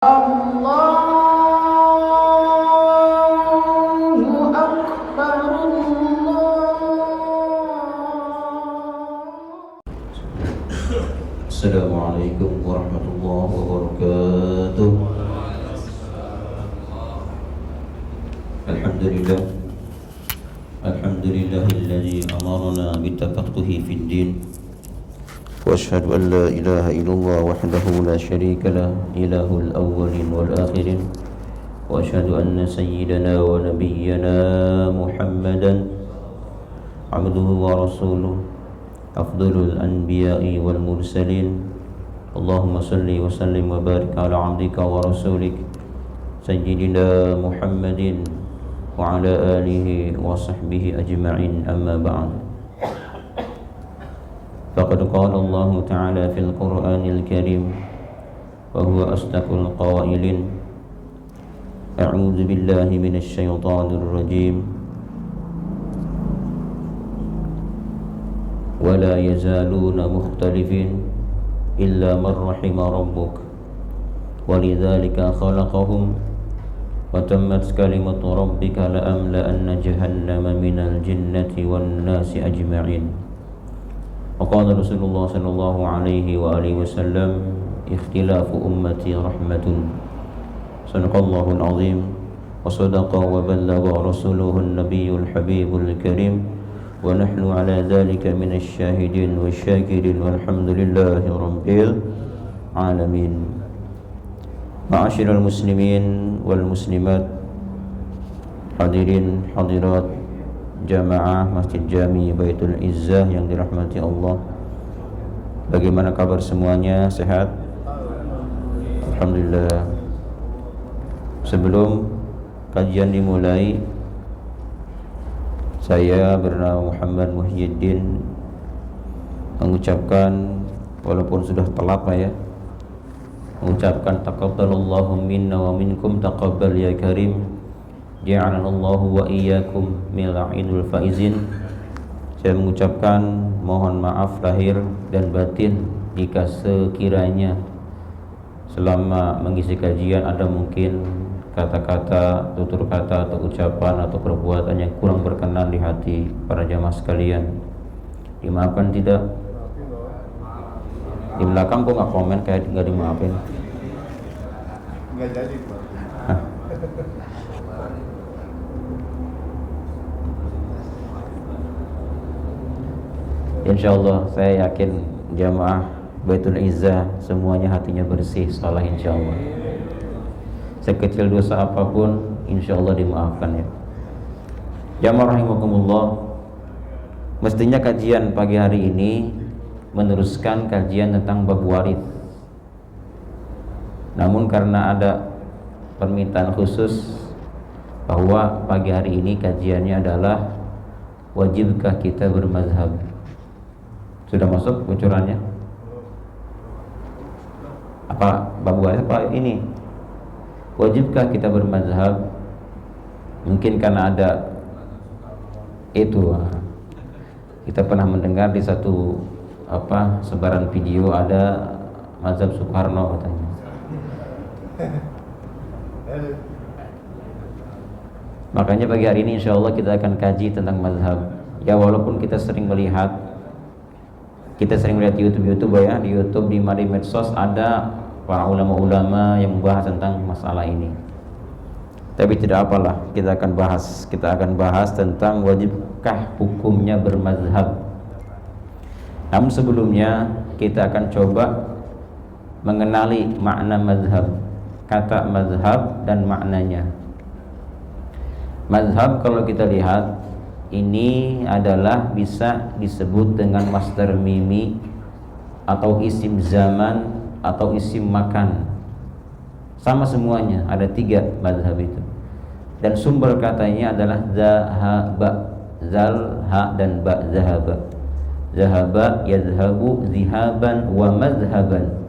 Allahu Akbar Assalamualaikum warahmatullahi wabarakatuh. Alhamdulillah Alhamdulillahilladzi amarna bitafaqquhi fid din wa asyhadu an la ilaha illallah wahdahu la syarika lah ilahul awwalin wal akhirin wa asyhadu anna sayyidana wa nabiyyana Muhammadan abduhu wa rasuluh afdalul anbiya'i wal mursalin. Allahumma salli wa sallim wa barik ala abdika wa rasulik sayyidina Muhammadin wa ala alihi wa sahbihi ajma'in, amma ba'd. Faqad qala Allah ta'ala fil Qur'anil Karim wa huwa asdaqul qailin. A'udzu billahi minasy syaithanir rajim. ولا يزالون مختلفين إلا من رحم ربك ولذلك خلقهم وتمت كلمة ربك لأملأن جهنم من الجنة والناس أجمعين. وقال رسول الله صلى الله عليه وآله وسلم اختلاف أمتي رحمة. صدق الله العظيم وصدق وبلغ رسوله النبي الحبيب الكريم ونحن على ذلك من الشاهدين والشاكرين والحمد لله رب العالمين. Ma'asyiral muslimin wal muslimat, hadirin hadirat jamaah Masjid Jami Baitul Izzah yang dirahmati Allah. Bagaimana kabar semuanya? Sehat? Alhamdulillah. Sebelum kajian dimulai, saya bernama Muhammad Muhyiddin mengucapkan, walaupun sudah telat Pak ya, mengucapkan taqabbalallahu minna wa minkum taqabbal ya karim, ja'alanallahu wa iyyakum minal faizin. Saya mengucapkan mohon maaf lahir dan batin jika sekiranya selama mengisi kajian ada mungkin kata-kata, tutur kata atau ucapan atau perbuatan yang kurang berkenan di hati para jamaah sekalian. Dimaafkan tidak? Di belakang kok nggak komen kayak nggak dimaafin? Nggak jadi Pak. Insyaallah saya yakin jamaah Baitul Izzah semuanya hatinya bersih, salah insyaallah. Sekecil dosa apapun insyaallah dimaafkan ya. Jamaah rahimakumullah, mestinya kajian pagi hari ini meneruskan kajian tentang bab warid. Namun karena ada permintaan khusus bahwa pagi hari ini kajiannya adalah wajibkah kita bermazhab. Sudah masuk bocorannya? Apa bab warid apa ini? Wajibkah kita bermazhab? Mungkin karena ada itu, kita pernah mendengar di satu sebaran video ada mazhab Soekarno katanya. Makanya pagi hari ini insya Allah kita akan kaji tentang mazhab. Ya walaupun kita sering melihat YouTube ya, di YouTube di medsos ada para ulama-ulama yang membahas tentang masalah ini. Tapi tidak apalah, kita akan bahas tentang wajibkah hukumnya bermazhab. Namun sebelumnya kita akan coba mengenali makna mazhab, kata mazhab dan maknanya. Mazhab kalau kita lihat ini adalah bisa disebut dengan masdar mimi atau isim zaman atau isim makan, sama semuanya, ada 3 mazhab itu. Dan sumber katanya adalah zahaba, zal, ha dan ba, zahaba. Zahaba yazhabu zihaban wa mazhaban,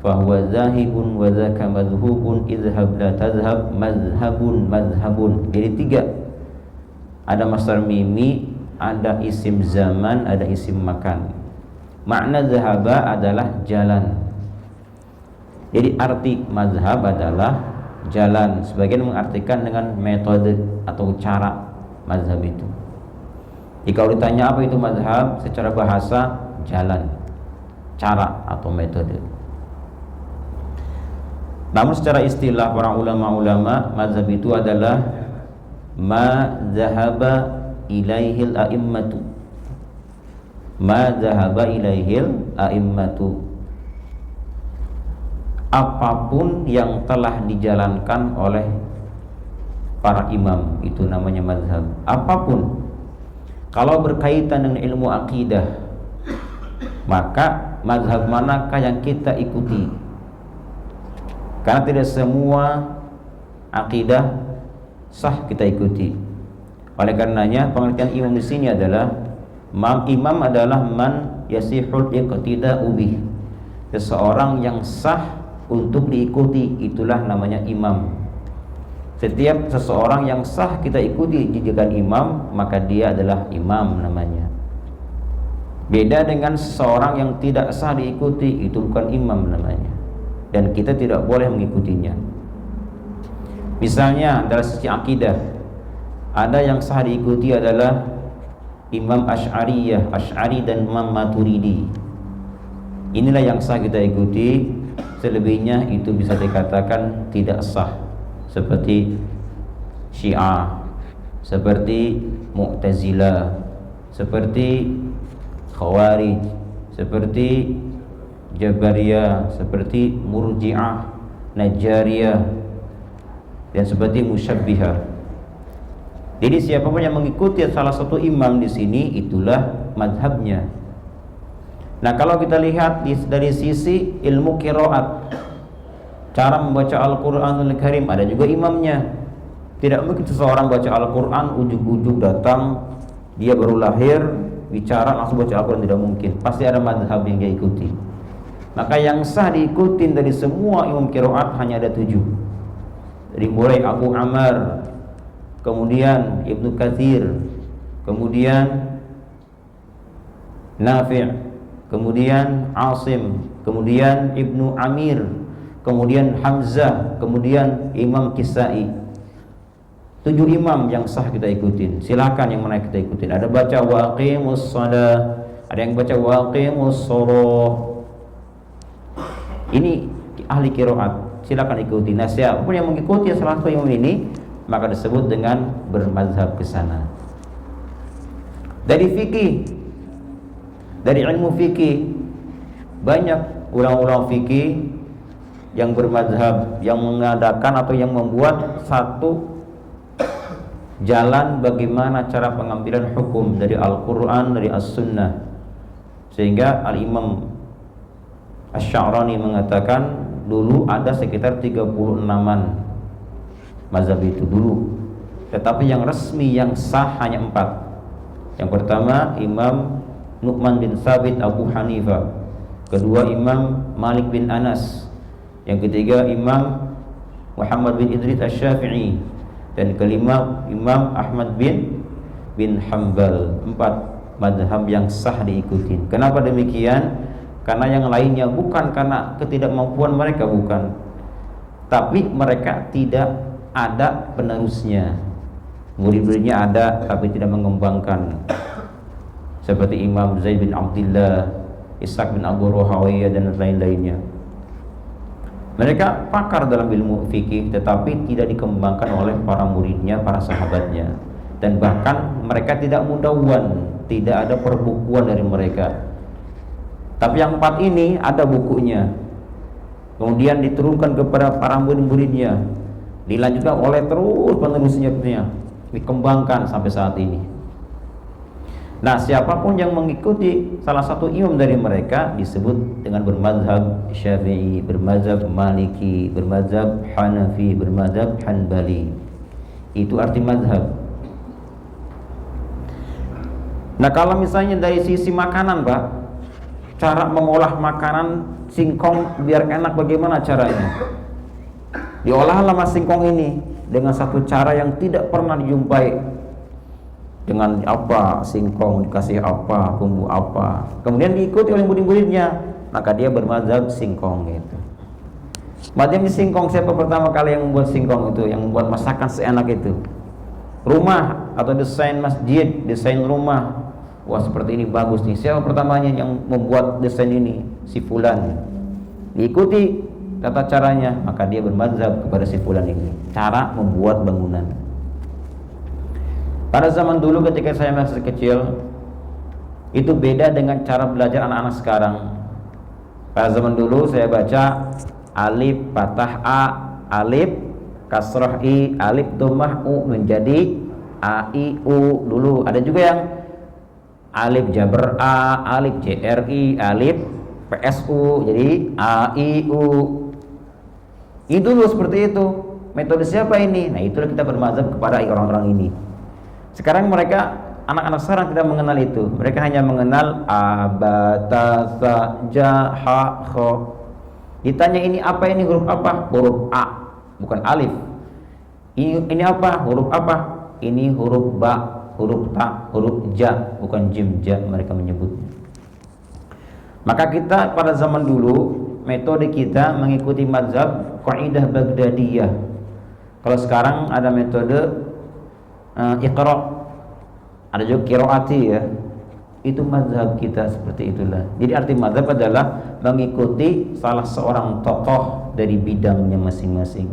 fahuwa zahibun wa zaka madhubun, izhab la tazhab mazhabun mazhabun. Jadi 3, ada masdar mimi, ada isim zaman, ada isim makan. Makna zahaba adalah jalan. Jadi arti mazhab adalah jalan. Sebagian mengartikan dengan metode atau cara mazhab itu. Jika ditanya apa itu mazhab, secara bahasa jalan, cara atau metode. Namun secara istilah para ulama-ulama, mazhab itu adalah ma zahaba ilaihil a'immatu. Ma zahaba ilaihil a'immatu. Apapun yang telah dijalankan oleh para imam, itu namanya mazhab. Apapun. Kalau berkaitan dengan ilmu akidah, maka mazhab manakah yang kita ikuti? Karena tidak semua akidah sah kita ikuti. Oleh karenanya pengertian imam di sini adalah imam adalah man yasihul iqtida'u bih. Seseorang yang sah untuk diikuti, itulah namanya imam. Setiap seseorang yang sah kita ikuti dijadikan imam, maka dia adalah imam namanya. Beda dengan seseorang yang tidak sah diikuti, itu bukan imam namanya, dan kita tidak boleh mengikutinya. Misalnya dari sisi akidah, ada yang sah diikuti adalah Imam Asy'ariyah, Asy'ari dan Imam Maturidi. Inilah yang sah kita ikuti. Selebihnya itu bisa dikatakan tidak sah, seperti Syiah, seperti Mu'tazilah, seperti Khawarij, seperti Jabariyah, seperti Murji'ah, Najjariyah, dan seperti Musyabbihah. Jadi siapapun yang mengikuti salah satu imam di sini, itulah mazhabnya. Nah, kalau kita lihat dari sisi ilmu qiraat, cara membaca Al-Qur'anul Karim, ada juga imamnya. Tidak mungkin seseorang baca Al-Qur'an ujug-ujug datang, dia baru lahir bicara langsung baca Al-Qur'an, tidak mungkin. Pasti ada mazhab yang dia ikuti. Maka yang sah diikutin dari semua imam qiraat hanya ada 7. Dari mulai Abu Ammar, kemudian Ibnu Katsir, kemudian Nafi', kemudian Asim, kemudian Ibnu Amir, kemudian Hamzah, kemudian Imam Kisai. 7 imam yang sah kita ikutin. Silakan yang mana kita ikutin. Ada baca waqimus shalah, ada yang baca waqimus shalah. Ini ahli qiraat, silakan ikuti. Nah, siapapun yang mengikuti salah satu imam ini, maka disebut dengan bermazhab ke sana. Dari fikih, dari ilmu fikih, banyak ulama-ulama fikih yang bermazhab, yang mengadakan atau yang membuat satu jalan bagaimana cara pengambilan hukum dari Al-Quran, dari As-Sunnah. Sehingga Al-Imam Asy-Sya'rani mengatakan dulu ada sekitar 36-an mazhab itu dulu, tetapi yang resmi, yang sah hanya 4. Yang pertama Imam Nu'man bin Thabit Abu Hanifah, kedua Imam Malik bin Anas, yang ketiga Imam Muhammad bin Idris Asy-Syafi'i, dan kelima Imam Ahmad bin Hanbal. 4 mazhab yang sah diikuti. Kenapa demikian? Karena yang lainnya bukan karena ketidakmampuan mereka, bukan, tapi mereka tidak ada penerusnya. Murid-muridnya ada tapi tidak mengembangkan, seperti Imam Zaid bin Abdullah, Ishaq bin Abu Rahawiyah, dan lain-lainnya. Mereka pakar dalam ilmu fikih, tetapi tidak dikembangkan oleh para muridnya, para sahabatnya, dan bahkan mereka tidak mudawwan, tidak ada perbukuan dari mereka. Tapi yang 4 ini ada bukunya, kemudian diturunkan kepada para murid-muridnya, dilanjutkan oleh terus penerusnya, dikembangkan sampai saat ini. Nah, siapapun yang mengikuti salah satu imam dari mereka disebut dengan bermazhab Syafi'i, bermazhab Maliki, bermazhab Hanafi, bermazhab Hanbali. Itu arti mazhab. Nah, kalau misalnya dari sisi makanan, Pak, cara mengolah makanan singkong biar enak bagaimana caranya? Diolahlah mas singkong ini dengan satu cara yang tidak pernah dijumpai. Dengan apa? Singkong dikasih apa? Bumbu apa? Kemudian diikuti oleh murid-muridnya, maka dia bermazhab singkong gitu. Madem di singkong, siapa pertama kali yang membuat singkong itu, yang membuat masakan seenak itu? Rumah atau desain masjid, desain rumah. Wah, seperti ini bagus nih. Siapa pertamanya yang membuat desain ini? Si fulan. Diikuti tata caranya, maka dia bermadzhab kepada si fulan ini. Cara membuat bangunan. Pada zaman dulu ketika saya masih kecil, itu beda dengan cara belajar anak-anak sekarang. Pada zaman dulu saya baca alif fathah a, alif kasrah i, alif dhammah u menjadi a i u dulu. Ada juga yang alif jabr a, alif jri, alif psu jadi a i u. Itu dulu seperti itu. Metode siapa ini? Nah, itulah kita bermadzhab kepada orang-orang ini. Sekarang mereka, anak-anak sekarang tidak mengenal itu. Mereka hanya mengenal a, ba, ta, sa, ja, ha, kho. Ditanya ini apa, ini huruf apa? Huruf a, bukan alif. Ini apa? Huruf apa? Ini huruf ba, huruf ta, huruf ja, bukan jim, ja mereka menyebutnya. Maka kita pada zaman dulu, metode kita mengikuti mazhab Qaidah Baghdadiyah. Kalau sekarang ada metode Iqra, ada juga qiraati ya. Itu mazhab kita seperti itulah. Jadi arti mazhab adalah mengikuti salah seorang tokoh dari bidangnya masing-masing.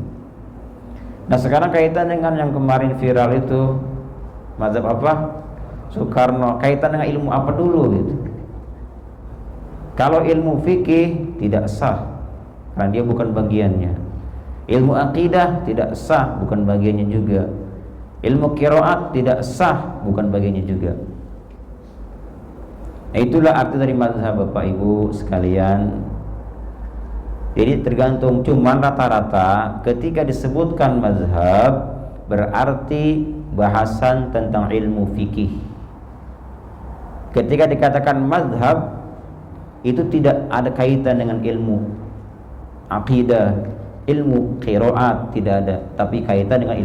Nah, sekarang kaitan dengan yang kemarin viral itu, mazhab apa? Soekarno. Kaitan dengan ilmu apa dulu gitu. Kalau ilmu fikih tidak sah karena dia bukan bagiannya. Ilmu akidah tidak sah, bukan bagiannya juga. Ilmu qiraat tidak sah, bukan bagiannya juga. Nah, itulah arti dari mazhab Bapak Ibu sekalian. Jadi tergantung, cuman rata-rata ketika disebutkan mazhab berarti bahasan tentang ilmu fikih. Ketika dikatakan mazhab itu tidak ada kaitan dengan ilmu akidah, ilmu qiraat tidak ada, tapi kaitan dengan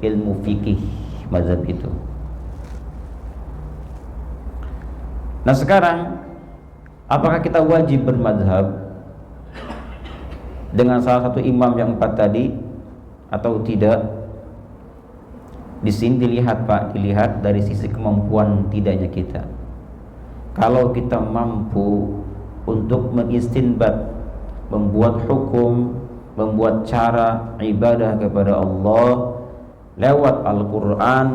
ilmu fikih mazhab itu. Nah, sekarang apakah kita wajib bermazhab dengan salah satu imam yang 4 tadi atau tidak? Di sini dilihat Pak, dilihat dari sisi kemampuan tidaknya kita. Kalau kita mampu untuk mengistinbat, membuat hukum, membuat cara ibadah kepada Allah lewat Al-Quran,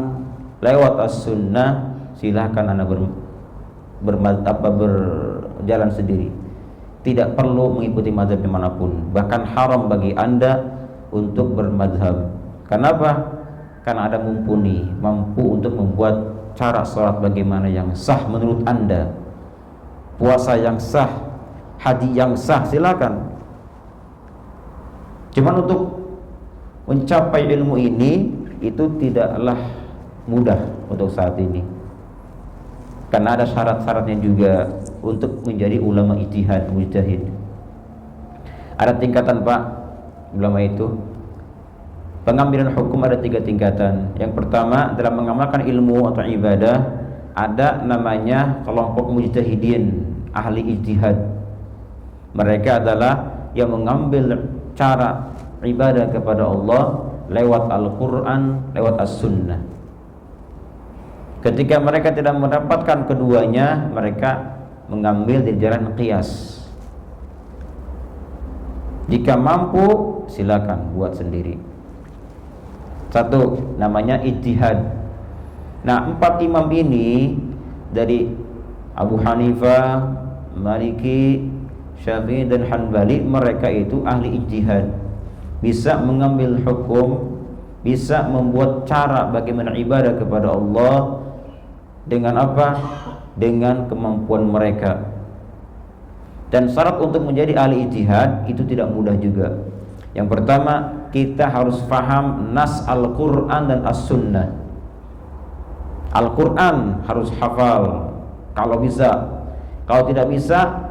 lewat As-Sunnah, silahkan Anda berjalan sendiri. Tidak perlu mengikuti mazhab dimanapun. Bahkan haram bagi Anda untuk bermazhab. Kenapa? Karena Anda mampu untuk membuat cara sholat bagaimana yang sah menurut Anda, puasa yang sah, haji yang sah, silakan. Cuman untuk mencapai ilmu ini itu tidaklah mudah untuk saat ini, karena ada syarat-syaratnya juga untuk menjadi ulama ijtihad, mujtahid. Ada tingkatan Pak ulama itu. Pengambilan hukum ada 3 tingkatan. Yang pertama dalam mengamalkan ilmu atau ibadah ada namanya kelompok mujtahidin, ahli ijtihad. Mereka adalah yang mengambil cara ibadah kepada Allah lewat Al-Quran, lewat As-Sunnah. Ketika mereka tidak mendapatkan keduanya, mereka mengambil dari jalan qiyas. Jika mampu, silakan buat sendiri. Satu, namanya ijtihad. Nah, 4 imam ini dari Abu Hanifah, Maliki, Syafi'i dan Hanbali, mereka itu ahli ijtihad. Bisa mengambil hukum, bisa membuat cara bagaimana ibadah kepada Allah. Dengan apa? Dengan kemampuan mereka. Dan syarat untuk menjadi ahli ijtihad itu tidak mudah juga. Yang pertama, kita harus faham nas Al-Quran dan As-Sunnah. Al-Quran harus hafal kalau bisa. Kalau tidak bisa,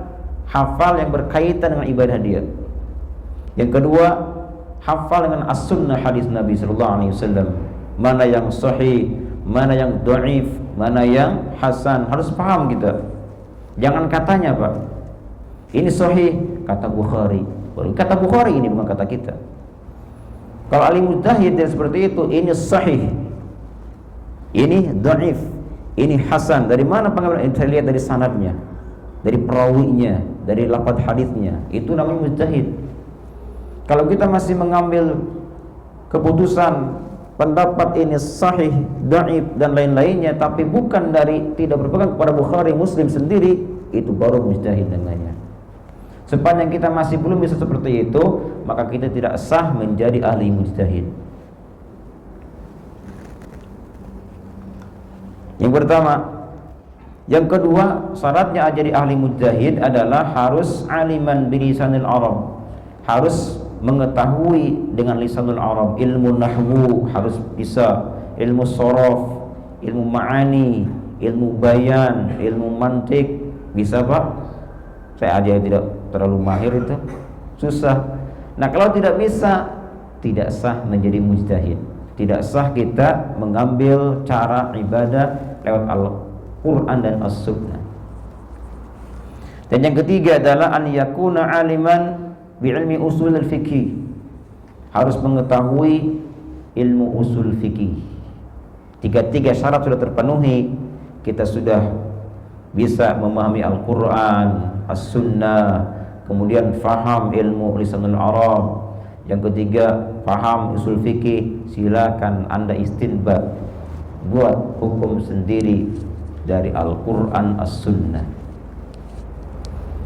hafal yang berkaitan dengan ibadah dia. Yang kedua, hafal dengan As-Sunnah, hadis Nabi SAW. Mana yang sahih, mana yang dhaif, mana yang hasan, harus paham kita. Jangan katanya Pak, ini sahih kata Bukhari, Kata Bukhari ini, bukan kata kita. Kalau alim mujtahid yang seperti itu, ini sahih, ini dhaif, ini hasan. Dari mana pengambilan? Kita lihat dari sanadnya, dari perawinya, dari lafaz hadisnya. Itu namanya mujtahid. Kalau kita masih mengambil keputusan pendapat ini sahih, dhaif dan lain-lainnya, tapi bukan dari, tidak berpegang kepada Bukhari, Muslim sendiri, itu baru mujtahid namanya. Sepanjang kita masih belum bisa seperti itu, maka kita tidak sah menjadi ahli mujtahid. Yang pertama. Yang kedua, syaratnya jadi ahli mujtahid adalah harus aliman bilisanil Arab, harus mengetahui dengan lisanul Arab, ilmu nahwu harus bisa, ilmu sorof, ilmu ma'ani, ilmu bayan, ilmu mantik. Bisa Pak? Saya aja tidak terlalu mahir itu, susah. Nah, kalau tidak bisa, tidak sah menjadi mujtahid. Tidak sah kita mengambil cara ibadah lewat Al-Quran dan As-Sunnah. Dan yang ketiga adalah an yakuna aliman bi'ilmi usul al-fiqih, harus mengetahui ilmu usul fikih. Tiga syarat sudah terpenuhi, kita sudah bisa memahami Al-Quran, As-Sunnah, kemudian faham ilmu lisanul Arab. Yang ketiga, faham usul fikih. Silakan Anda istinbat, buat hukum sendiri dari Al-Quran, As-Sunnah.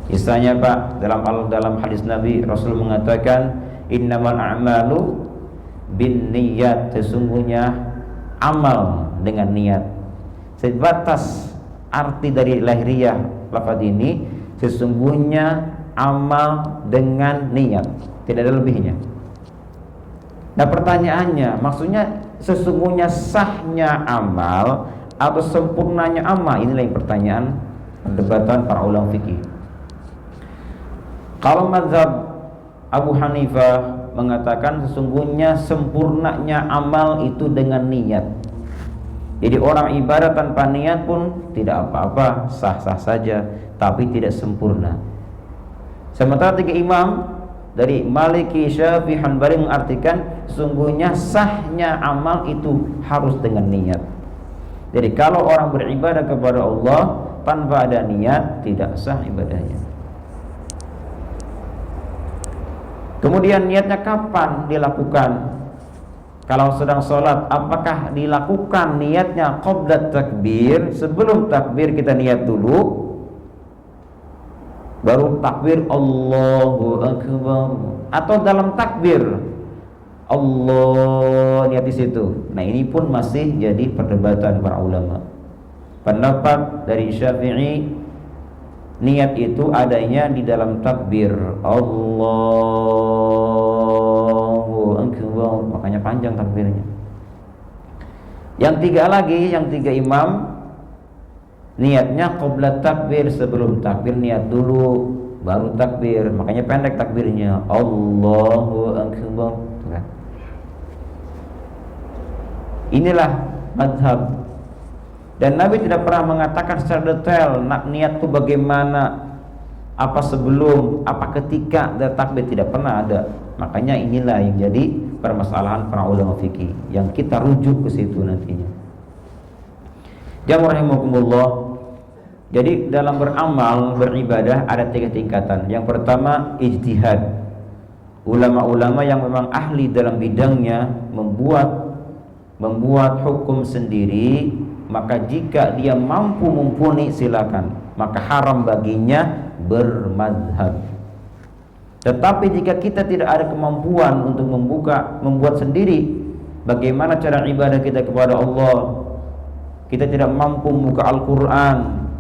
Misalnya Pak, dalam hadis Nabi, Rasul mengatakan innamal a'malu bin niyat, sesungguhnya amal dengan niat. Sebatas arti dari lahiriah lafaz ini, sesungguhnya amal dengan niat, tidak ada lebihnya. Nah, pertanyaannya, maksudnya sesungguhnya sahnya amal atau sempurnanya amal? Inilah yang pertanyaan perdebatan para ulama fikih. Kalau mazhab Abu Hanifah mengatakan sesungguhnya sempurnanya amal itu dengan niat. Jadi orang ibadah tanpa niat pun tidak apa-apa, sah-sah saja, tapi tidak sempurna. Sementara tiga imam dari Maliki, Syafi'i, Hanbali mengartikan sesungguhnya sahnya amal itu harus dengan niat. Jadi kalau orang beribadah kepada Allah tanpa ada niat, tidak sah ibadahnya. Kemudian niatnya kapan dilakukan? Kalau sedang sholat, apakah dilakukan niatnya qabla takbir? Sebelum takbir kita niat dulu, baru takbir Allahu Akbar, atau dalam takbir Allah niat di situ. Nah, ini pun masih jadi perdebatan para ulama. Pendapat dari Syafi'i, niat itu adanya di dalam takbir Allahu Akbar, makanya panjang takbirnya. Yang tiga imam niatnya qabla takbir, sebelum takbir niat dulu, baru takbir, makanya pendek takbirnya Allahu Akbar. Inilah mazhab. Dan Nabi tidak pernah mengatakan secara detail niat itu bagaimana, apa sebelum, apa ketika ada takbir, tidak pernah ada. Makanya inilah yang jadi permasalahan para ulama fikih yang kita rujuk ke situ nantinya. Jamaah rahimakumullah. Jadi dalam beramal, beribadah ada tiga tingkatan. Yang pertama ijtihad. Ulama-ulama yang memang ahli dalam bidangnya membuat hukum sendiri, maka jika dia mampu mumpuni silakan, maka haram baginya bermadzhab. Tetapi jika kita tidak ada kemampuan untuk membuat sendiri, bagaimana cara ibadah kita kepada Allah, kita tidak mampu membuka Al-Quran,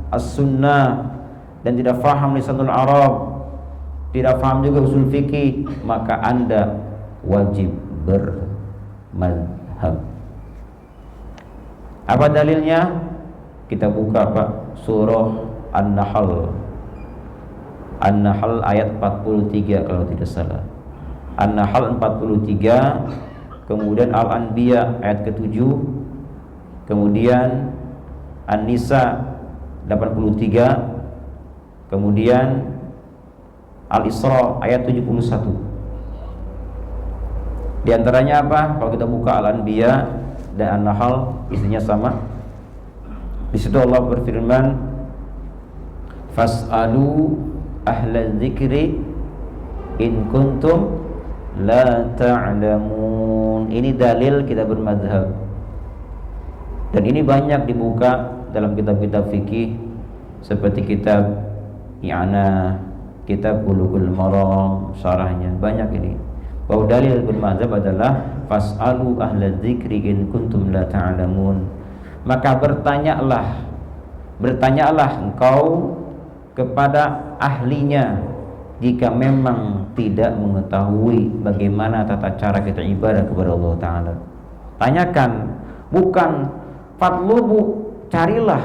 As-Sunnah, dan tidak faham lisanul Arab, tidak faham juga usul fikih, maka Anda wajib bermadzhab. Apa dalilnya? Kita buka Pak, surah An-Nahl. An-Nahl ayat 43 kalau tidak salah. An-Nahl 43, kemudian Al-Anbiya ayat ke-7, kemudian An-Nisa 83, kemudian Al-Isra ayat 71. Di antaranya apa? Kalau kita buka Al-Anbiya dan An-Nahl, isinya sama. Di situ Allah berfirman, "Fas'alu ahla dzikri in kuntum la ta'lamun." Ini dalil kita bermadzhab. Dan ini banyak dibuka dalam kitab-kitab fikih seperti kitab I'anah, kitab Bulughul Maram, syarahnya banyak ini. Bahwa dalil bermadzhab adalah fas'alu ahla dzikri in kuntum la ta'lamun. Maka bertanyalah engkau kepada ahlinya jika memang tidak mengetahui bagaimana tata cara kita ibadah kepada Allah Ta'ala. Tanyakan, bukan fatlubu, carilah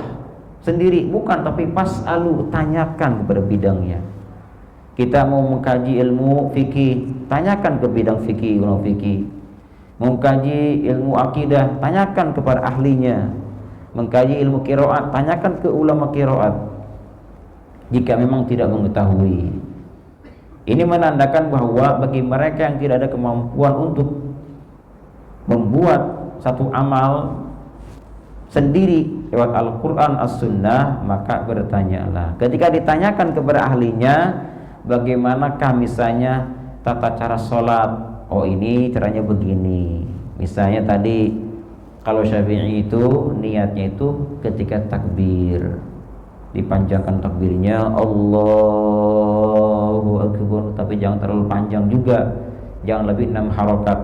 sendiri, bukan, tapi fas'alu, tanyakan kepada bidangnya. Kita mau mengkaji ilmu fikih, tanyakan ke bidang fikih, ulama fikih. Mau mengkaji ilmu akidah, tanyakan kepada ahlinya. Mengkaji ilmu qiraat, tanyakan ke ulama qiraat jika memang tidak mengetahui. Ini menandakan bahwa bagi mereka yang tidak ada kemampuan untuk membuat satu amal sendiri lewat Al-Quran, As-Sunnah, maka bertanyalah. Ketika ditanyakan kepada ahlinya, bagaimanakah misalnya tata cara sholat? Oh, ini caranya begini. Misalnya tadi kalau Syafi'i itu niatnya itu ketika takbir, dipanjangkan takbirnya Allahu Akbar, tapi jangan terlalu panjang juga, jangan lebih 6 harokat,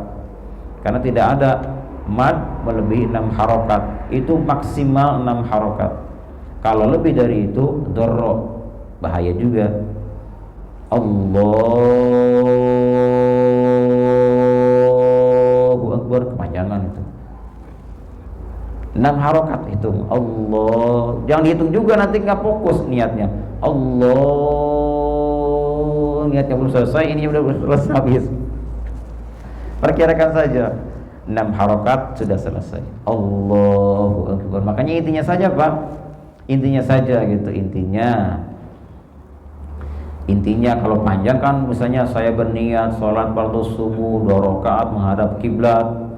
karena tidak ada mad melebihi 6 harokat, itu maksimal 6 harokat. Kalau lebih dari itu dorro, bahaya juga. Allahu Akbar, kepanjangan itu 6 harokat itu Allah, jangan dihitung juga, nanti nggak fokus niatnya. Allah, niatnya belum selesai, ini udah selesai habis. Perkirakan saja 6 harokat sudah selesai. Allahu Akbar. Makanya intinya saja Pak, intinya saja gitu, intinya kalau panjang kan, misalnya saya berniat sholat fardu subuh 2 rakaat menghadap kiblat,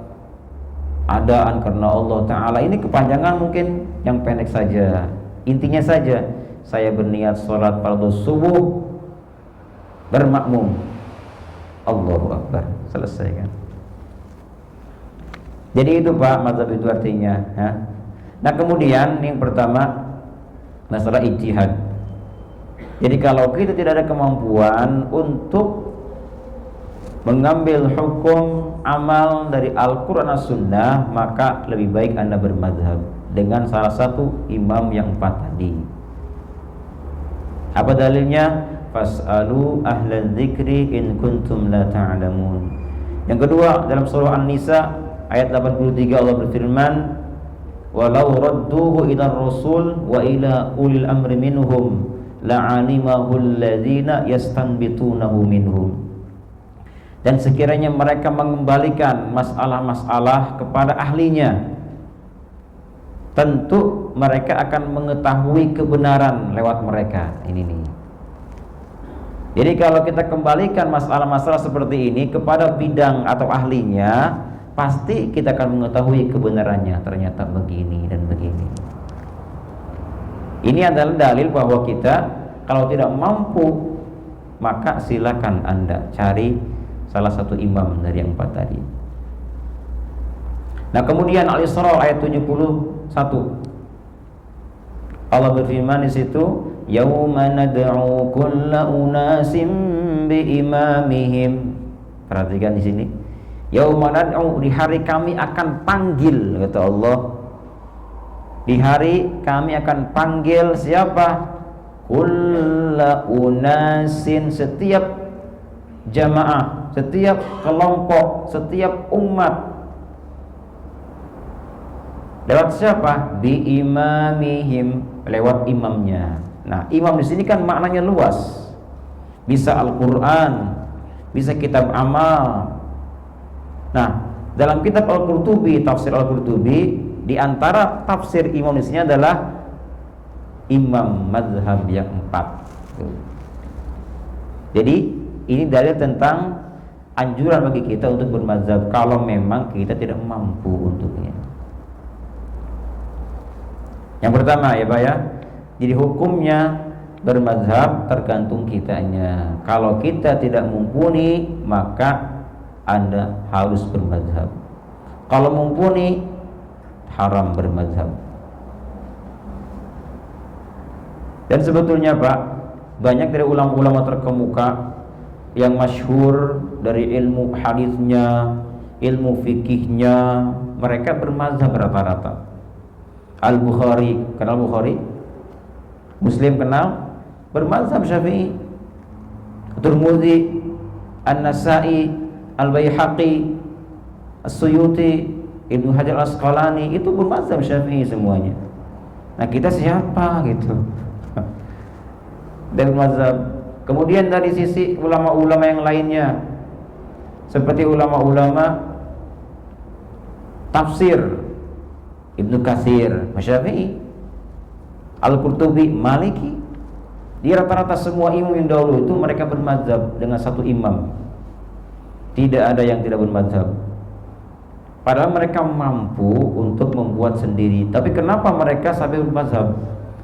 adaan karena Allah Ta'ala, ini kepanjangan mungkin. Yang pendek saja, intinya saja saya berniat sholat fardu subuh bermakmum, Allahu Akbar, selesai kan. Jadi itu Pak, mazhab itu artinya ya. Nah kemudian yang pertama masalah ijtihad. Jadi kalau kita tidak ada kemampuan untuk mengambil hukum amal dari Al-Quran As-Sunnah, maka lebih baik Anda bermadhab dengan salah satu imam yang 4 tadi. Apa dalilnya? Fas'alu ahla dzikri in kuntum la ta'lamun. Yang kedua, dalam surah An-Nisa ayat 83 Allah berfirman, walau radduhu ila rasul wa ila ulil amri minhum la'alimahu alladhina yastanbitunahu minhum. Dan sekiranya mereka mengembalikan masalah-masalah kepada ahlinya, tentu mereka akan mengetahui kebenaran lewat mereka. Ini nih. Jadi kalau kita kembalikan masalah-masalah seperti ini kepada bidang atau ahlinya, pasti kita akan mengetahui kebenarannya. Ternyata begini dan begini. Ini adalah dalil bahwa kita kalau tidak mampu, maka silakan Anda cari salah satu imam dari yang 4 tadi. Nah kemudian Al-Isra ayat 71, Allah berfirman di situ, yauma nad'u kulla unasim bi imamihim. Perhatikan di sini, yauma nad'u, di hari kami akan panggil, kata Allah. Di hari kami akan panggil siapa? Kulla unasin, setiap jamaah, setiap kelompok, setiap umat. Lewat siapa? Bi imamihim, lewat imamnya. Nah, imam di sini kan maknanya luas. Bisa Al-Qur'an, bisa kitab amal. Nah, dalam kitab Al-Qurtubi, tafsir Al-Qurtubi, di antara tafsir imam di sini adalah imam mazhab yang 4. Jadi ini dalil tentang anjuran bagi kita untuk bermazhab kalau memang kita tidak mampu untuknya. Yang pertama ya Pak ya, jadi hukumnya bermazhab tergantung kitanya. Kalau kita tidak mumpuni, maka Anda harus bermazhab. Kalau mumpuni, haram bermazhab. Dan sebetulnya Pak, banyak dari ulama-ulama terkemuka yang masyhur dari ilmu hadisnya, ilmu fikihnya, mereka bermazhab rata-rata. Al-Bukhari, kenal Bukhari? Muslim kenal? Bermazhab Syafi'i. Tirmidzi, An-Nasa'i, Al-Baihaqi, As-Suyuti, Ibnu Hajar Al-Asqalani itu bermazhab Syafi'i semuanya. Nah kita siapa gitu? Dan mazhab. Kemudian dari sisi ulama-ulama yang lainnya, seperti ulama-ulama tafsir, Ibnu Katsir, Syafi'i, Al-Qurtubi, Maliki. Di rata-rata semua imam yang dahulu itu mereka bermazhab dengan satu imam. Tidak ada yang tidak bermazhab. Padahal mereka mampu untuk membuat sendiri. Tapi kenapa mereka sampai bermazhab?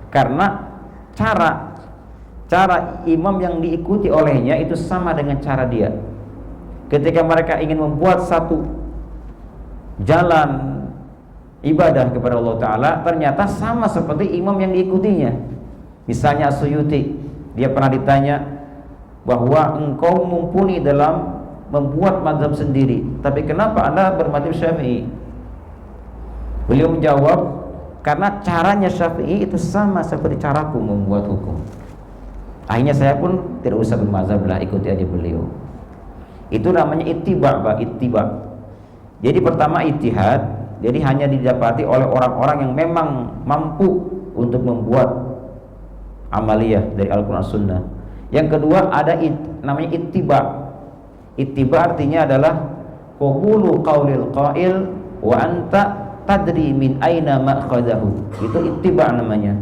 Karena cara imam yang diikuti olehnya itu sama dengan cara dia. Ketika mereka ingin membuat satu jalan ibadah kepada Allah Ta'ala, ternyata sama seperti imam yang diikutinya. Misalnya As-Suyuti, dia pernah ditanya bahwa engkau mumpuni dalam membuat mazhab sendiri, tapi kenapa Anda bermadzhab Syafi'i? Beliau menjawab, karena caranya Syafi'i itu sama seperti caraku membuat hukum. Akhirnya saya pun tidak usah bermazhab lah, ikuti aja beliau. Itu namanya ittiba, Pak, ittiba. Jadi pertama ijtihad, jadi hanya didapati oleh orang-orang yang memang mampu untuk membuat amaliyah dari Al-Quran Sunnah. Yang kedua ada namanya ittiba. Ittiba artinya adalah qabulu qaulil qail wa anta tadri min aina ma'khadahu. Itu ittiba namanya.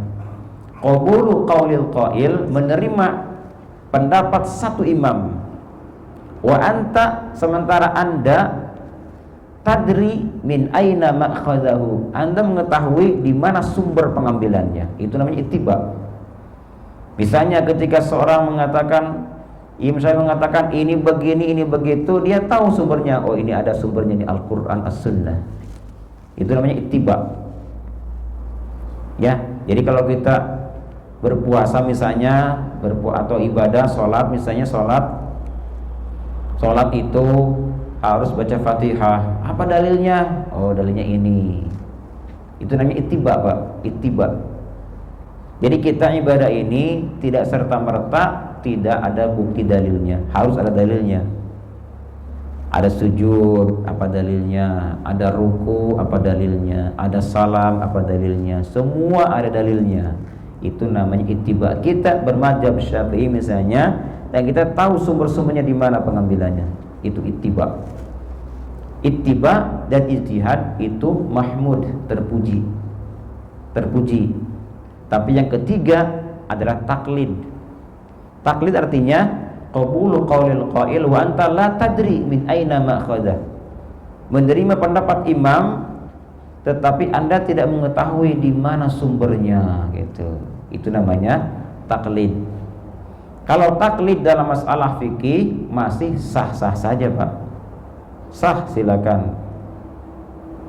Qabulu qaulil qail, menerima pendapat satu imam. Wa anta, sementara Anda tadri min aina ma'khadahu, Anda mengetahui di mana sumber pengambilannya. Itu namanya ittiba. Misalnya ketika seorang mengatakan, imam saya mengatakan ini begini, ini begitu, dia tahu sumbernya. Oh ini ada sumbernya di Al-Quran, As-Sunnah. Itu namanya ittiba. Ya, jadi kalau kita berpuasa misalnya, atau ibadah, sholat misalnya, sholat itu harus baca Fatihah. Apa dalilnya? Oh dalilnya ini. Itu namanya ittiba, Pak. Ittiba. Jadi kita ibadah ini tidak serta-merta tidak ada bukti dalilnya, harus ada dalilnya. Ada sujud, apa dalilnya? Ada ruku, apa dalilnya? Ada salam, apa dalilnya? Semua ada dalilnya. Itu namanya ittiba. Kita bermadzhab Syafi'i misalnya, dan kita tahu sumber-sumbernya di mana pengambilannya. Itu ittiba. Ittiba dan ijtihad itu mahmud, terpuji. Tapi yang ketiga adalah taklid. Taklid artinya qabulu qaulil qail wa anta la tadri min aina ma'khadha. Menerima pendapat imam tetapi Anda tidak mengetahui di mana sumbernya gitu. Itu namanya taklid. Kalau taklid dalam masalah fikih masih sah-sah saja, Pak. Sah, silakan.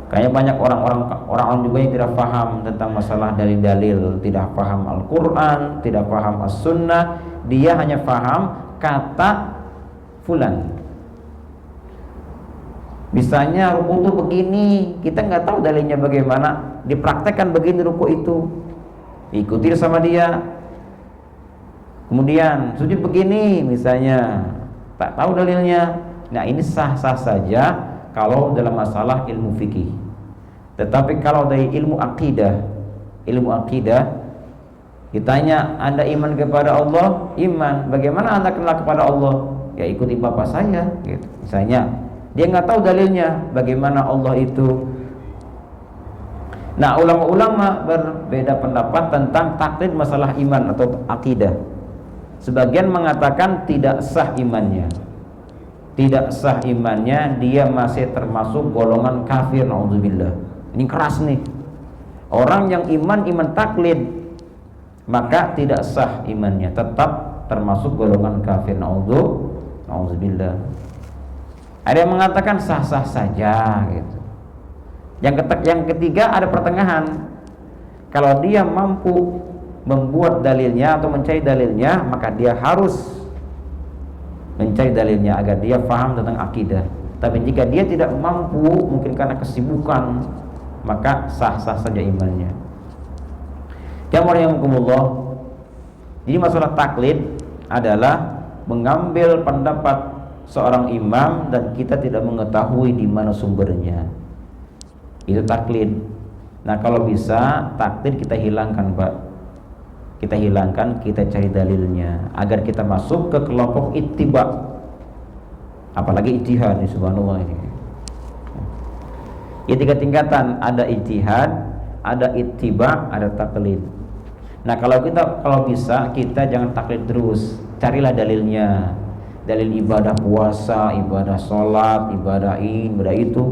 Kayaknya banyak orang-orang juga yang tidak paham tentang masalah dalil-dalil, tidak paham Al-Quran, tidak paham As-Sunnah, dia hanya paham kata fulan. Misalnya ruku itu begini, kita nggak tahu dalilnya bagaimana, dipraktekkan begini ruku itu, ikuti sama dia. Kemudian sujud begini misalnya, tak tahu dalilnya. Nah ini sah-sah saja kalau dalam masalah ilmu fikih. Tetapi kalau dari ilmu akidah ditanya, Anda iman kepada Allah? Iman. Bagaimana Anda kenal kepada Allah? Ya ikuti bapak saya gitu. Misalnya dia nggak tahu dalilnya bagaimana Allah itu. Nah ulama-ulama berbeda pendapat tentang taklid masalah iman atau akidah. Sebagian mengatakan tidak sah imannya. Tidak sah imannya, dia masih termasuk golongan kafir, naudzubillah. Ini keras nih. Orang yang iman taklid, maka tidak sah imannya, tetap termasuk golongan kafir, naudzubillah. Ada yang mengatakan sah-sah saja gitu. Yang ketiga ada pertengahan. Kalau dia mampu membuat dalilnya atau mencari dalilnya, maka dia harus mencari dalilnya agar dia paham tentang akidah. Tapi jika dia tidak mampu, mungkin karena kesibukan, maka sah-sah saja imannya. Jazakumullah. Jadi masalah taklid adalah mengambil pendapat seorang imam dan kita tidak mengetahui di mana sumbernya. Itu taklid. Nah, kalau bisa taklid kita hilangkan, Pak. Kita hilangkan, kita cari dalilnya agar kita masuk ke kelompok ittiba. Apalagi ijtihad, subhanallah ini. Ya, 3 tingkatan, ada ijtihad, ada ittiba, ada taklid. Nah, kalau bisa kita jangan taklid terus, carilah dalilnya. Dalil ibadah puasa, ibadah sholat, ibadah ini, ibadah itu,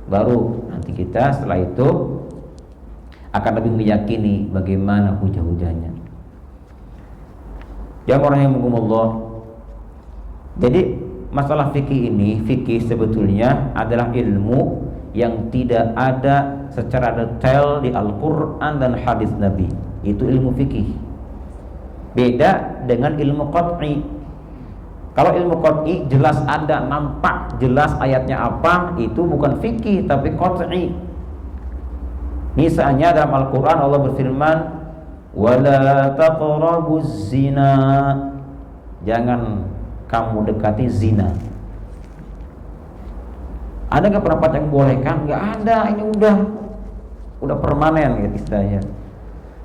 baru nanti kita setelah itu akan lebih meyakini bagaimana hujah-hujahnya. Ya rahimakumullah. Jadi masalah fikih ini, fikih sebetulnya adalah ilmu yang tidak ada secara detail di Al-Quran dan hadis Nabi. Itu ilmu fikih. Beda dengan ilmu qat'i. Kalau ilmu qat'i jelas ada, nampak jelas ayatnya apa, itu bukan fikih tapi qat'i. Misalnya dalam Al-Quran Allah berfirman, wala taqrabuz zina, jangan kamu dekati zina. Ada nggak pendapat yang bolehkan? Nggak ada, ini udah permanen gitu istilahnya.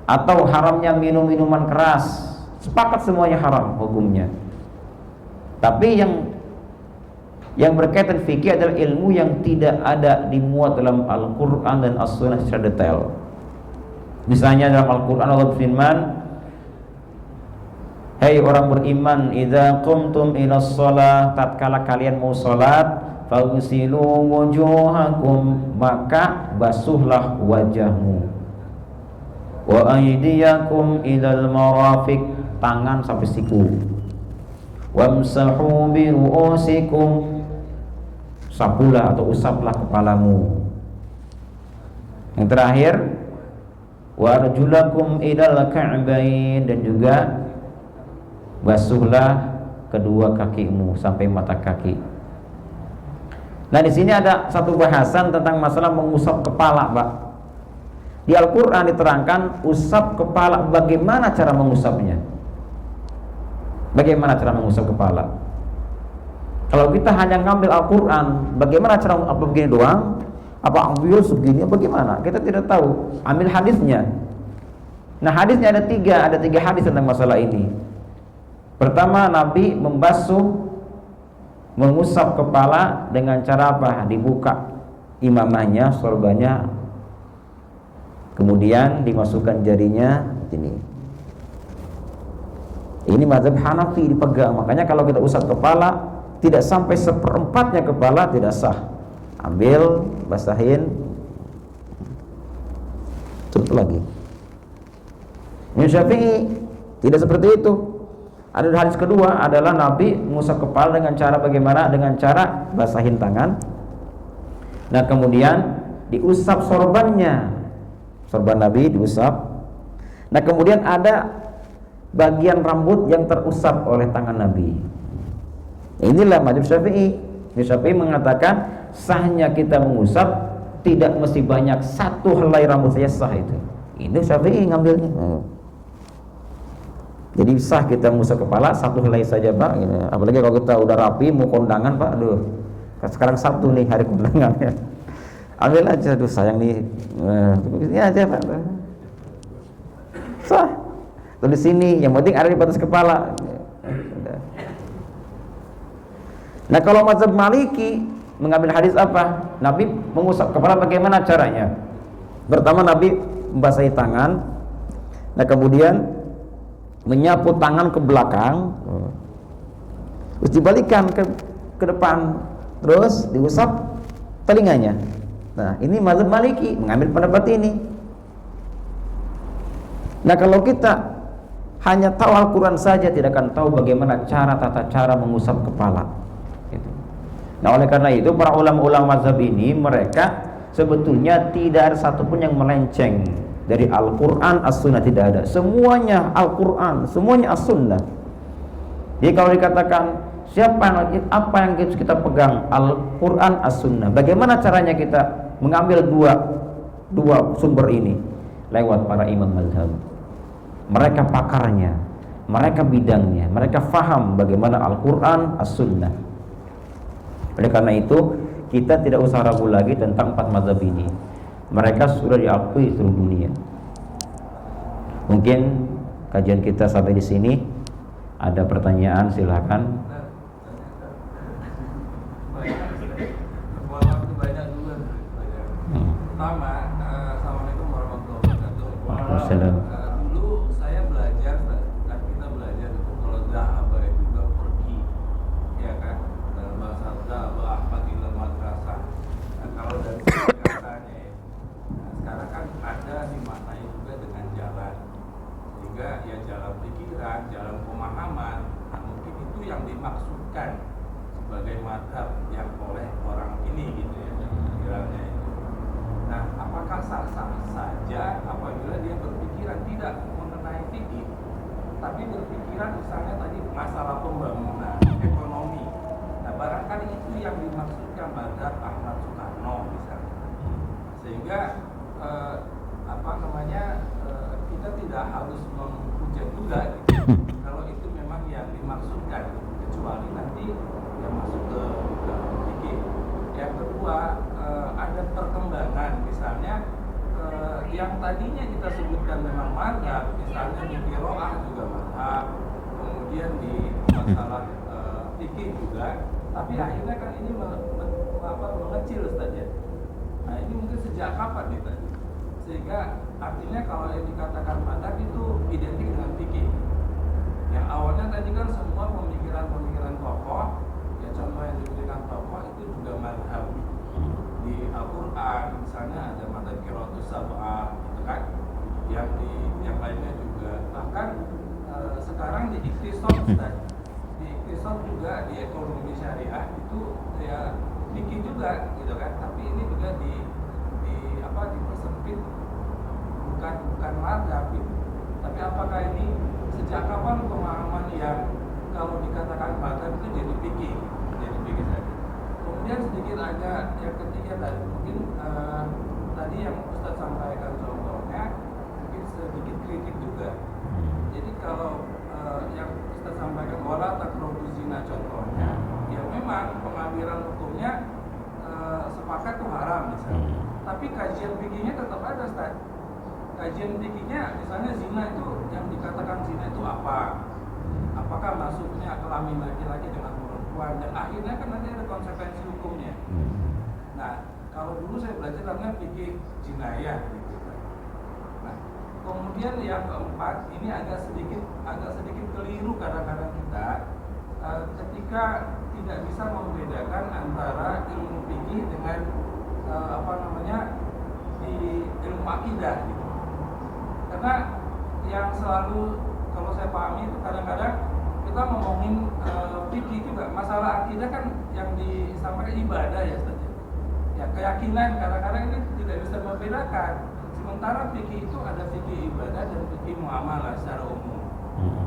Atau haramnya minum minuman keras, sepakat semuanya haram hukumnya. Tapi yang berkaitan fikih adalah ilmu yang tidak ada dimuat dalam Al-Quran dan As-Sunnah secara detail. Misalnya dalam Al-Quran Allah berfirman, hei orang beriman, idza qumtum ilas shalah, tatkala kalian mau salat, faghsilu wujuhakum, maka basuhlah wajahmu, wa aydiyakum ilal marafiq, tangan sampai siku, wamsahu bi ru'usikum, sapulah atau usaplah kepalamu. Yang terakhir, warjulakum idal ka'bain, dan juga basuhlah kedua kakimu sampai mata kaki. Nah, di sini ada satu bahasan tentang masalah mengusap kepala, Pak. Di Al-Qur'an diterangkan usap kepala, bagaimana cara mengusapnya? Bagaimana cara mengusap kepala? Kalau kita hanya ngambil Al-Quran, bagaimana cara apa begini doang? Apa ambil segini? Bagaimana? Kita tidak tahu. Ambil hadisnya. Nah, hadisnya ada tiga hadis tentang masalah ini. Pertama, Nabi mengusap kepala dengan cara apa? Dibuka imamahnya, sorbanya, kemudian dimasukkan jarinya ini. Ini mazhab Hanafi dipegang. Makanya kalau kita usap kepala tidak sampai 1/4 kepala tidak sah. Ambil, basahin, tutup lagi. Imam Syafi'i tidak seperti itu. Ada hadis kedua adalah Nabi mengusap kepala dengan cara bagaimana? Dengan cara basahin tangan. Nah, kemudian diusap sorbannya. Sorban Nabi diusap. Nah, kemudian ada bagian rambut yang terusap oleh tangan Nabi. Inilah mazhab Syafi'i. Syafi'i mengatakan sahnya kita mengusap tidak mesti banyak, 1 helai rambut saja sah itu. Ini Syafi'i ngambilnya. Jadi sah kita mengusap kepala 1 helai saja, Pak. Apalagi kalau kita udah rapi mau kondangan, Pak. Aduh, sekarang Sabtu nih hari kondangan ya. Ambil aja, aduh sayang nih. Ini aja, Pak. Sah. Tulis sini, yang penting ada di batas kepala. Nah, kalau mazhab Maliki mengambil hadis apa? Nabi mengusap kepala bagaimana caranya? Pertama Nabi membasahi tangan. Nah, kemudian menyapu tangan ke belakang, terus dibalikan ke depan, terus diusap telinganya. Nah, ini mazhab Maliki mengambil pendapat ini. Nah, kalau kita hanya tahu Al-Quran saja, tidak akan tahu bagaimana tata cara mengusap kepala. Gitu. Nah, oleh karena itu para ulama-ulama mazhab ini, mereka sebetulnya tidak ada satupun yang melenceng dari Al-Quran, As-Sunnah, tidak ada. Semuanya Al-Quran, semuanya As-Sunnah. Jadi kalau dikatakan apa yang harus kita pegang, Al-Quran, As-Sunnah, bagaimana caranya kita mengambil dua sumber ini? Lewat para imam mazhab. Mereka pakarnya, mereka bidangnya, mereka faham bagaimana Al-Quran, As-Sunnah. Oleh karena itu kita tidak usah ragu lagi tentang 4 mazhab ini. Mereka sudah diakui seluruh dunia. Mungkin kajian kita sampai di sini. Ada pertanyaan, silakan. Pertama, assalamualaikum warahmatullahi wabarakatuh. Waalaikumsalam. Dulu saya belajar, kan kita belajar itu kalau dhahaba itu juga pergi, ya kan? Dalam bahasa dhahaba Ahmad ila madrasah. Nah, kalau dari katanya, sekarang kan ada dimaknai juga dengan jalan, sehingga ya jalan pikiran, jalan pemahaman. Nah, mungkin itu yang dimaksudkan sebagai madhab yang oleh orang ini gitu ya, pikirannya itu. Nah, apakah sah-sah saja apabila dia berpikiran tidak mengenai fikih, tapi berpikiran misalnya tadi masalah pembangunan ekonomi. Nah, barangkali itu yang dimaksudkan madhab Ahmad Soekarno misalnya. Sehingga kita tidak harus menghujat juga gitu, kalau itu memang yang dimaksudkan, kecuali nanti yang masuk ke fikih. Yang kedua, ada perkembangan misalnya yang tadinya kita sebutkan memang mazhab, misalnya di qiraah juga mazhab, kemudian di masalah fikih juga, tapi akhirnya kan ini mengecil saja. Nah, ini mungkin sejak kapan nih tadi? Sehingga artinya kalau yang dikatakan mazhab itu identik dengan fikih. Yang awalnya tadi kan semua pemikiran-pemikiran tokoh, ya contoh yang diberikan tokoh itu juga mazhab. Di Al-Quran misalnya ada mazhab qiraatus sab'ah gitu kan, yang lainnya juga, bahkan sekarang di iktisad juga di ekonomi syariah itu ya fikih juga gitu kan, tapi ini juga dipersempit, bukan mazhab gitu. Tapi apakah ini sejak kapan pemahaman yang kalau dikatakan mazhab itu jadi fikih saja? Kemudian sedikit agak yang ketiga tadi, mungkin tadi yang Ustaz sampaikan contohnya, mungkin sedikit kritik juga. Jadi kalau yang Ustaz sampaikan wala taqrabu zina contohnya, ya memang pengambilan hukumnya sepakat itu haram misalnya. Tapi kajian fikihnya tetap ada, Ustaz. Kajian fikihnya misalnya zina itu, yang dikatakan zina itu apa? Apakah masuknya kelamin laki-laki dengan perempuan, dan akhirnya kan nanti ada konsekuensi hukumnya. Nah, kalau dulu saya belajar namanya fikih jinayah gitu. Nah, kemudian yang keempat, ini agak sedikit keliru kadang-kadang kita ketika tidak bisa membedakan antara ilmu fikih dengan di ilmu akidah gitu. Karena yang selalu kalau saya pahami itu kadang-kadang kita ngomongin fikih juga, masalah akidah kan yang disampaikan ibadah ya saja. Ya keyakinan kadang-kadang ini tidak bisa membedakan. Sementara fikih itu ada fikih ibadah dan fikih muamalah secara umum.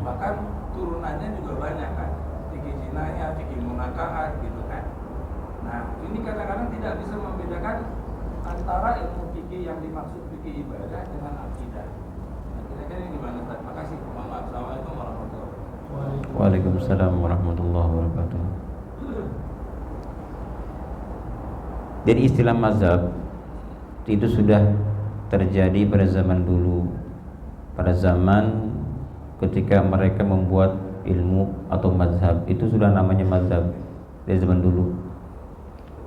Bahkan turunannya juga banyak kan. Fikih jinayah, fikih munakahat gitu kan. Nah, ini kadang-kadang tidak bisa membedakan antara ilmu fikih yang dimaksud fikih ibadah dengan akidah. Nah, kira-kira ini gimana? Terima kasih. Assalamualaikum warahmatullahi wabarakatuh. Waalaikumsalam warahmatullahi wabarakatuh. Jadi istilah mazhab itu sudah terjadi pada zaman dulu, pada zaman ketika mereka membuat ilmu atau mazhab, itu sudah namanya mazhab dari zaman dulu.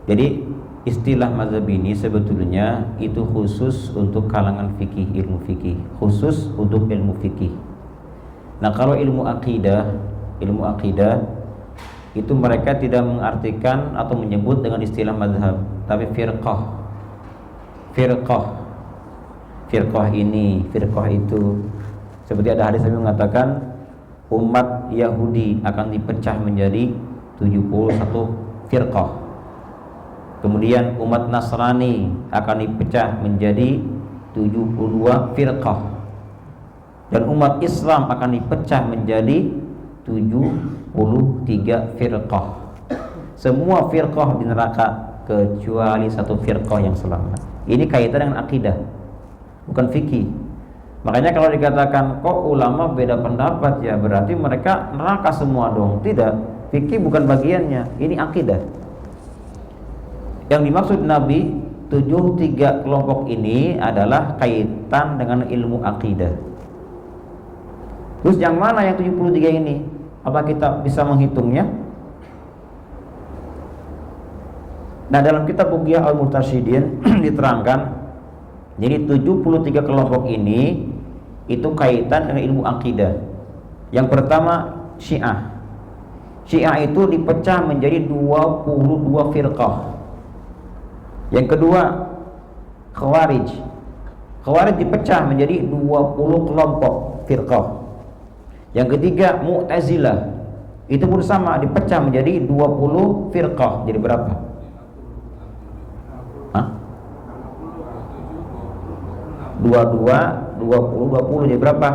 Jadi istilah mazhab ini sebetulnya itu khusus untuk kalangan fikih, ilmu fikih, khusus untuk ilmu fikih. Nah, kalau ilmu akidah itu mereka tidak mengartikan atau menyebut dengan istilah mazhab, tapi firqah ini, firqah itu. Seperti ada hadis yang mengatakan umat Yahudi akan dipecah menjadi 71 firqah. Kemudian umat Nasrani akan dipecah menjadi 72 firqah. Dan umat Islam akan dipecah menjadi 73 firqah. Semua firqah di neraka kecuali satu firqah yang selamat. Ini kaitan dengan akidah, bukan fikih. Makanya kalau dikatakan kok ulama beda pendapat, ya berarti mereka neraka semua dong. Tidak, fikih bukan bagiannya, ini akidah. Yang dimaksud Nabi 73 kelompok ini adalah kaitan dengan ilmu akidah. Terus yang mana yang 73 ini? Apa kita bisa menghitungnya? Nah, dalam kitab Bughiyah Al-Murtasyidin diterangkan, jadi 73 kelompok ini itu kaitan dengan ilmu akidah. Yang pertama Syiah. Syiah itu dipecah menjadi 22 firqah. Yang kedua Khawarij. Khawarij dipecah menjadi 20 kelompok firqah. Yang ketiga Mu'tazilah. Itu pun sama, dipecah menjadi 20 firqah. Jadi berapa? Hah? 20 jadi berapa?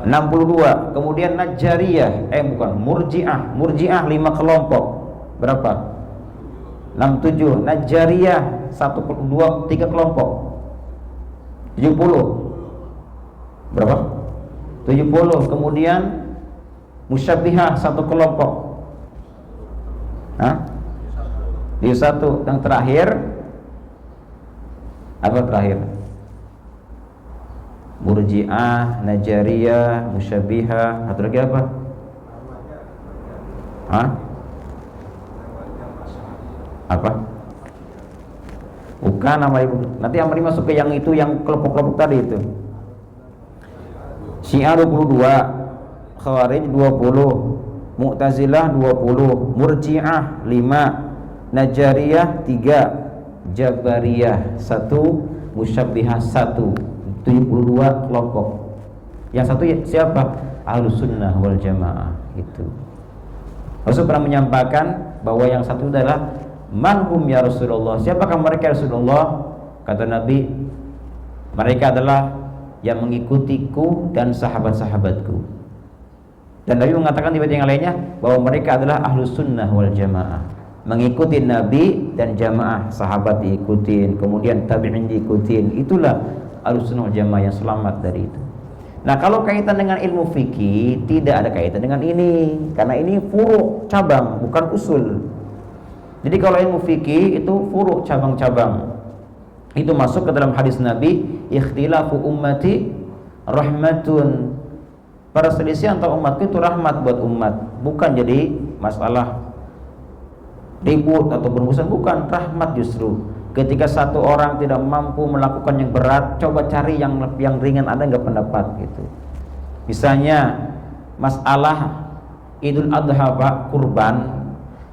62. Kemudian Najjariyah, Murji'ah 5 kelompok. Berapa? 67. Najjariyah 1 2 3 kelompok. 70. Berapa? 70. Kemudian Musyabbihah 1 kelompok. Hah? Di 1. Yang terakhir apa terakhir? Murji'ah, Najjariyah, Musyabbihah, atau lagi apa? Hah? Apa? Bukan nama ibu. Nanti yang masuk ke yang itu, yang kelompok-kelompok tadi itu. Syiah 22, Khawarij 20, Mu'tazilah 20, Murji'ah 5, Najjariyah 3, Jabariyah 1, Musyabbihah 1. 72 kelompok. Yang satu siapa? Ahlus Sunnah wal Jamaah. Itu Rasul pernah menyampaikan bahwa yang satu adalah manhum ya Rasulullah. Siapakah mereka ya Rasulullah? Kata Nabi, mereka adalah yang mengikutiku dan sahabat-sahabatku. Dan Nabi mengatakan di ayat yang lainnya bahwa mereka adalah Ahlus Sunnah wal Jamaah, mengikuti Nabi dan jamaah, sahabat diikutin, kemudian tabi'in diikutin. Itulah Ahlussunnah wal Jamaah yang selamat dari itu. Nah, kalau kaitan dengan ilmu fikih tidak ada kaitan dengan ini, karena ini furu' cabang, bukan usul. Jadi kalau ilmu fikih itu furu' cabang-cabang. Itu masuk ke dalam hadis Nabi, ikhtilafu ummati rahmatun. Perselisihan antara umatku itu rahmat buat umat, bukan jadi masalah ribut atau bermusuhan, bukan, rahmat justru. Ketika satu orang tidak mampu melakukan yang berat, coba cari yang ringan, ada nggak pendapat gitu. Misalnya masalah Idul Adha, Pak, kurban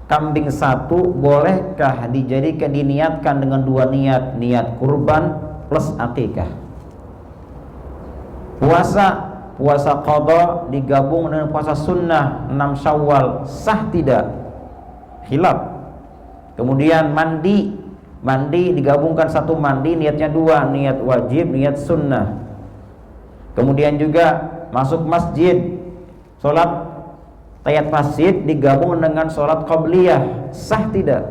kambing 1 bolehkah dijadikan, diniatkan dengan 2 niat, niat kurban plus akikah. Puasa qadha digabung dengan puasa sunnah 6 Syawal, sah tidak? Khilaf. Kemudian mandi digabungkan 1 mandi, niatnya 2, niat wajib, niat sunnah. Kemudian juga masuk masjid, sholat tahiyat masjid digabung dengan sholat qabliyah, sah tidak?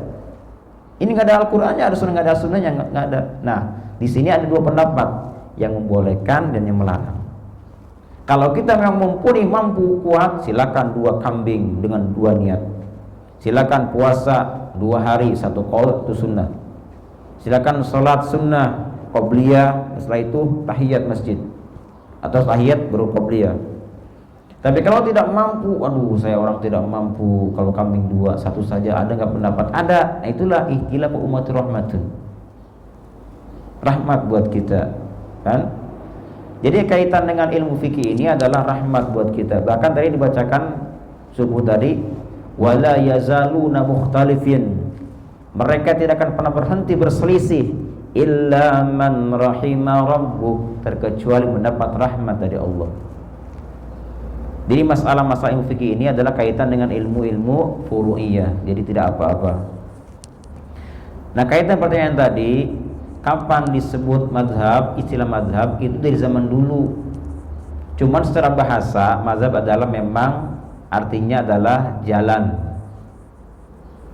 Ini nggak ada Al-Qur'annya, ada sunnah, nggak ada sunnahnya, nggak ada. Nah, di sini ada 2 pendapat, yang membolehkan dan yang melarang. Kalau kita memang mumpuni, mampu, kuat, silakan 2 kambing dengan 2 niat. Silakan puasa 2 hari, 1 qaul, itu sunnah. Silakan sholat sunnah qabliyah, setelah itu tahiyat masjid atau tahiyat baru qabliyah. Tapi kalau tidak mampu, aduh saya orang tidak mampu, kalau kambing 2, 1 saja, ada nggak pendapat? Ada. Nah, itulah ikhtilaf umatur rahmatun, rahmat buat kita, kan? Jadi kaitan dengan ilmu fikih ini adalah rahmat buat kita. Bahkan tadi dibacakan subuh tadi, wala yazaluna mukhtalifin. Mereka tidak akan pernah berhenti berselisih illa man rahima rabbuk, terkecuali mendapat rahmat dari Allah. Jadi masalah-masalah ilmu fikih ini adalah kaitan dengan ilmu-ilmu furu'iyah. Jadi tidak apa-apa. Nah, kaitan pertanyaan tadi, kapan disebut madhab? Istilah madhab itu dari zaman dulu. Cuman secara bahasa, madhab adalah memang artinya adalah jalan.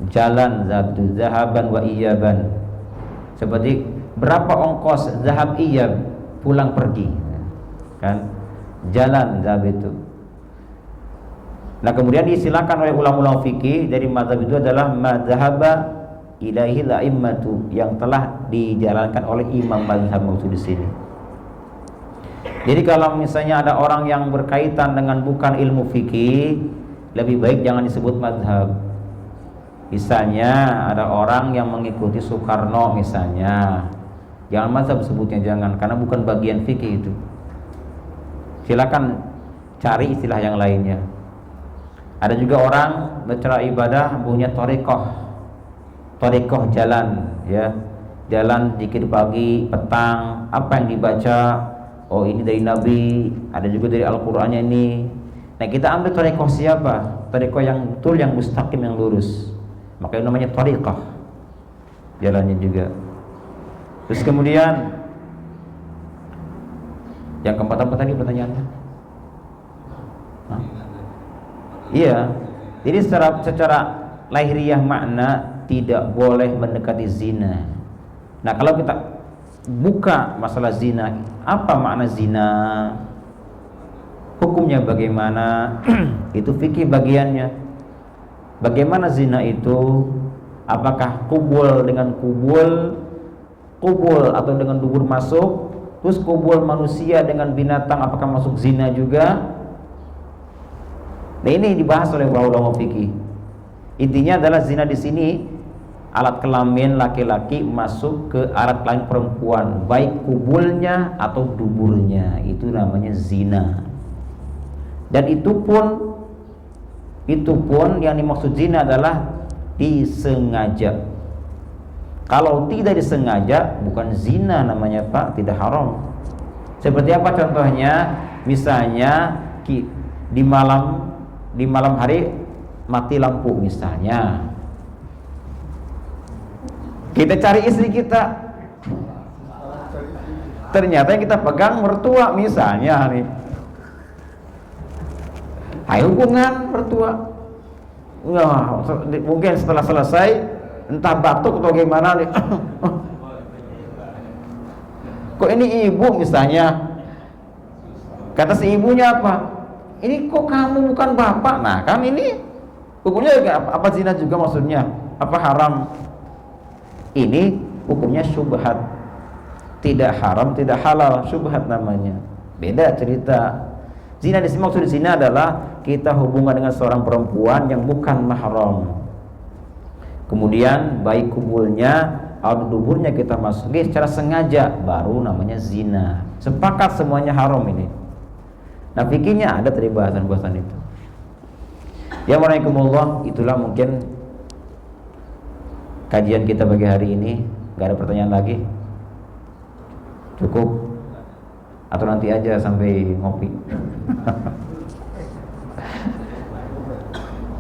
Jalan, zabtu, zahaban wa iyaban. Seperti berapa ongkos zahab iyab, pulang pergi. Kan? Jalan zahab itu. Nah, kemudian disilakan oleh ulama-ulama fikih dari mazhab itu adalah madzhaba ilaihi la'immatu, yang telah dijalankan oleh imam mazhab maksud di sini. Jadi kalau misalnya ada orang yang berkaitan dengan bukan ilmu fikih, lebih baik jangan disebut mazhab. Misalnya ada orang yang mengikuti Soekarno misalnya, jangan mazhab sebutnya, jangan, karena bukan bagian fikih itu. Silakan cari istilah yang lainnya. Ada juga orang bercara ibadah punya thariqah jalan, ya, jalan zikir pagi, petang, apa yang dibaca, oh ini dari Nabi, ada juga dari Al-Qur'annya ini. Nah, kita ambil thariqah siapa? Thariqah yang betul, yang mustaqim, yang lurus. Makanya namanya thariqah, jalannya juga. Terus kemudian yang keempat apa tadi pertanyaannya? Hah? Iya, jadi secara lahiriah makna tidak boleh mendekati zina. Nah, kalau kita buka masalah zina, apa makna zina? Hukumnya bagaimana? Itu fikih bagiannya. Bagaimana zina itu? Apakah kubul dengan kubul atau dengan dubur masuk? Terus kubul manusia dengan binatang apakah masuk zina juga? Nah, ini dibahas oleh ulama fikih. Intinya adalah zina di sini alat kelamin laki-laki masuk ke alat kelamin perempuan, baik kubulnya atau duburnya, itu namanya zina. Dan itu pun yang dimaksud zina adalah disengaja. Kalau tidak disengaja bukan zina namanya, Pak, tidak haram. Seperti apa contohnya? Misalnya di malam hari mati lampu misalnya, kita cari istri kita, ternyata yang kita pegang mertua misalnya nih, hai hubungan mertua. Wah, mungkin setelah selesai entah batuk atau gimana nih, kok ini ibu misalnya, kata si ibunya apa? Ini kok kamu bukan bapak? Nah, kan ini hukumnya apa zina juga maksudnya? Apa haram? Ini hukumnya syubhat. Tidak haram, tidak halal, syubhat namanya. Beda cerita. Zina di sini, maksud zina adalah kita hubungan dengan seorang perempuan yang bukan mahram. Kemudian baik kubulnya atau duburnya kita masuki secara sengaja, baru namanya zina. Sepakat semuanya haram ini. Nah, fikihnya ada tadi bahasan-bahasan itu. Ya, warahmatullah, itulah mungkin kajian kita bagi hari ini. Gak ada pertanyaan lagi? Cukup? Atau nanti aja sampai ngopi?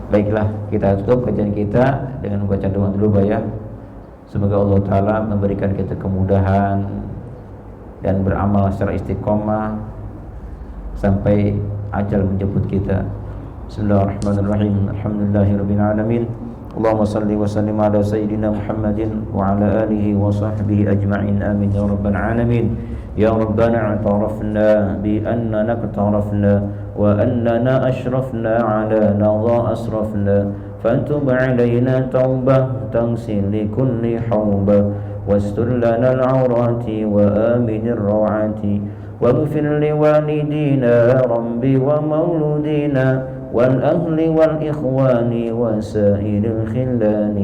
Baiklah, kita tutup kajian kita dengan membaca doa dulu, ya. Semoga Allah Ta'ala memberikan kita kemudahan dan beramal secara istiqomah sampai ajal menjemput kita. Bismillahirrahmanirrahim. Alhamdulillahirabbil alamin. Allahumma shalli wa sallim ala sayyidina Muhammadin wa ala alihi wa sahbihi ajma'in. Amin ya rabbal alamin. Ya rabbana i'tarafna bi annana iqtarafna wa annana ashrafna ala nadha asrafna fatub alaina tawbah tangsil li kulli hawbah wastur lana al-awrati wa aminir rawati واغفر لوالدينا ربي ومولودينا والأهل والإخوان وسائر الخلان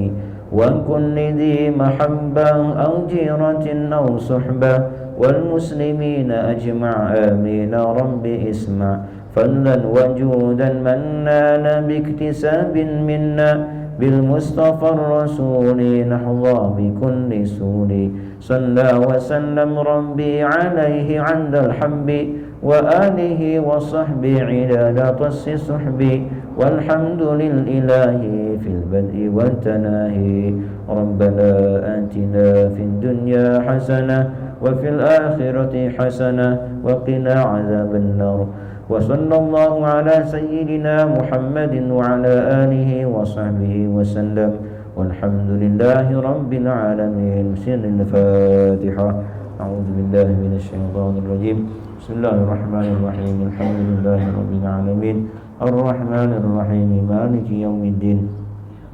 وكن ذي محبة أو جيرة أو صحبة والمسلمين أجمع آمين رب اسمع فضلا وجودا منانا باكتساب منا بالمصطفى الرسول نحظى بكل سول صلى وسلم ربي عليه عند الحب وآله وصحبه عداد طس صحبي والحمد للإله في البدء والتناهي ربنا آتنا في الدنيا حسنة وفي الآخرة حسنة وقنا عذاب النار وصلى الله على سيدنا محمد وعلى آله وصحبه وسلم والحمد لله رب العالمين. سر الفاتحة. أعوذ بالله من الشيطان الرجيم. بسم الله الرحمن الرحيم. الحمد لله رب العالمين الرحمن الرحيم مالك يوم الدين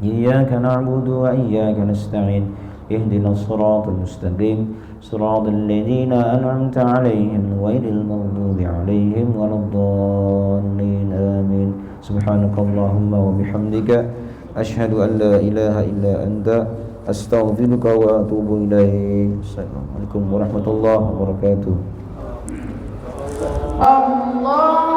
إياك نعبد وإياك نستعين اهدنا الصراط المستقيم صراط الذين أنعمت عليهم غير المغضوب عليهم ولا الضالين آمين. سبحانك اللهم وبحمدك أشهد أن لا إله إلا أنت أستغفرك وأتوب إليك. السلام عليكم ورحمة الله وبركاته. الله